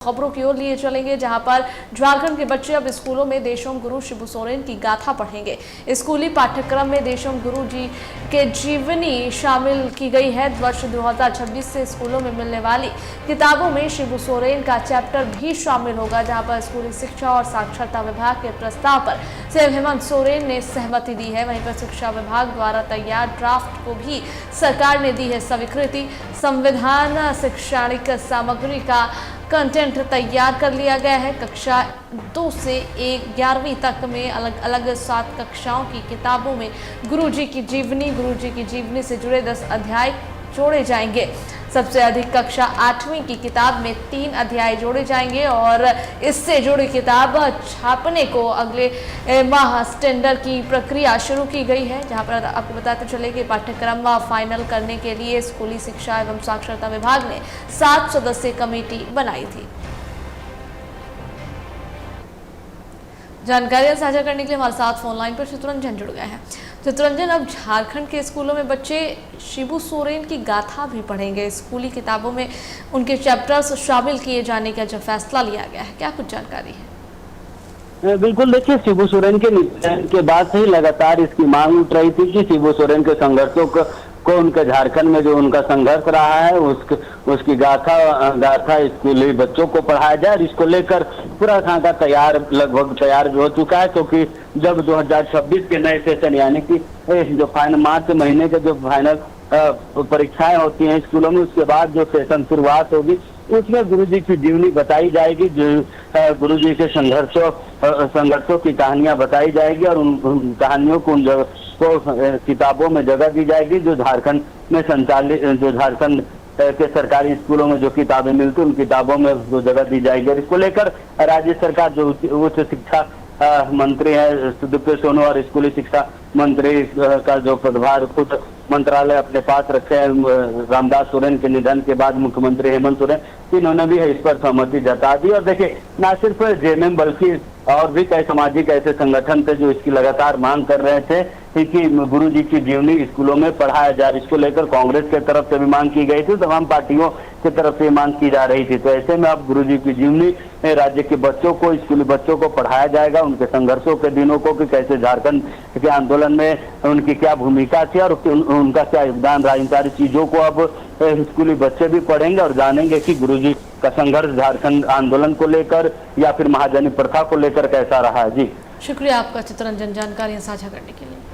खबरों की ओर लिए चलेंगे, जहां पर झारखंड के बच्चे अब स्कूलों में देशों गुरु शिबू सोरेन की गाथा पढ़ेंगे। स्कूली पाठ्यक्रम में देशों गुरु जी के जीवनी शामिल की गई है। वर्ष 2026 से स्कूलों में मिलने वाली किताबों में शिबू सोरेन का चैप्टर भी शामिल होगा, जहां पर स्कूली शिक्षा और साक्षरता विभाग के प्रस्ताव पर सीएम हेमंत सोरेन ने सहमति दी है। वहीं पर शिक्षा विभाग द्वारा तैयार ड्राफ्ट को भी सरकार ने दी है स्वीकृति। संविधान शैक्षणिक सामग्री का कंटेंट तैयार कर लिया गया है। कक्षा 2 से 11वीं तक में अलग अलग 7 कक्षाओं की किताबों में गुरुजी की जीवनी से जुड़े 10 अध्याय जोड़े जाएंगे। सबसे अधिक कक्षा 8वीं की किताब में 3 अध्याय जोड़े जाएंगे और इससे जुड़ी किताब छापने को अगले माह टेंडर की प्रक्रिया शुरू की गई है। जहां पर आपको बताते चले कि पाठ्यक्रम फाइनल करने के लिए स्कूली शिक्षा एवं साक्षरता विभाग ने 7 सदस्यीय कमेटी बनाई थी। जानकारियां साझा करने के लिए हमारे साथ फोन लाइन पर चित्ररंजन जुड़ गए हैं। चित्ररंजन, अब झारखंड के स्कूलों में बच्चे शिबू सोरेन की गाथा भी पढ़ेंगे। स्कूली किताबों में उनके चैप्टर्स शामिल किए जाने का जो फैसला लिया गया है, क्या कुछ जानकारी है? बिल्कुल, देखिए, शिबू सोरेन के निधन के बाद से ही लगातार इसकी मांग उठ रही थी कि शिबू सोरेन के संघर्षों को उनके झारखंड में जो उनका संघर्ष रहा है उसकी गाथा स्कूली बच्चों को पढ़ाया जाए। और इसको लेकर पूरा खाका लगभग तैयार हो चुका है, क्योंकि जब 2026 के नए सेशन यानी कि जो फाइनल मार्च महीने के जो फाइनल परीक्षाएं होती हैं स्कूलों में, उसके बाद जो सेशन शुरुआत होगी उसमें गुरुजी की जीवनी बताई जाएगी, जो गुरुजी के संघर्षों की कहानियां बताई जाएगी और उन कहानियों को किताबों में जगह दी जाएगी। जो झारखंड में झारखंड के सरकारी स्कूलों में जो किताबें मिलती उन किताबों में वो जगह दी जाएगी। इसको लेकर राज्य सरकार जो उच्च शिक्षा मंत्री है सुदीप्त सोनू और स्कूली शिक्षा मंत्री का जो पदभार खुद मंत्रालय अपने पास रखे हैं, रामदास सोरेन के निधन के बाद मुख्यमंत्री हेमंत सोरेन, इन्होंने भी इस पर सहमति जता दी। और देखिए, न सिर्फ जेएमएम बल्कि और भी कई सामाजिक ऐसे संगठन थे जो इसकी लगातार मांग कर रहे थे कि गुरुजी की जीवनी स्कूलों में पढ़ाया जाए। इसको लेकर कांग्रेस की तरफ से भी मांग की गई थी, तमाम पार्टियों की तरफ से मांग की जा रही थी। तो ऐसे में अब गुरुजी की जीवनी राज्य के बच्चों को, स्कूली बच्चों को पढ़ाया जाएगा, उनके संघर्षों के दिनों को, कि कैसे झारखंड के आंदोलन में उनकी क्या भूमिका थी और उनका क्या योगदान रहा। इन सारी चीजों को अब स्कूली बच्चे भी पढ़ेंगे और जानेंगे कि गुरुजी का संघर्ष झारखंड आंदोलन को लेकर या फिर महाजनी प्रथा को लेकर कैसा रहा है। जी शुक्रिया आपका चित्ररंजन, जानकारियां साझा करने के लिए।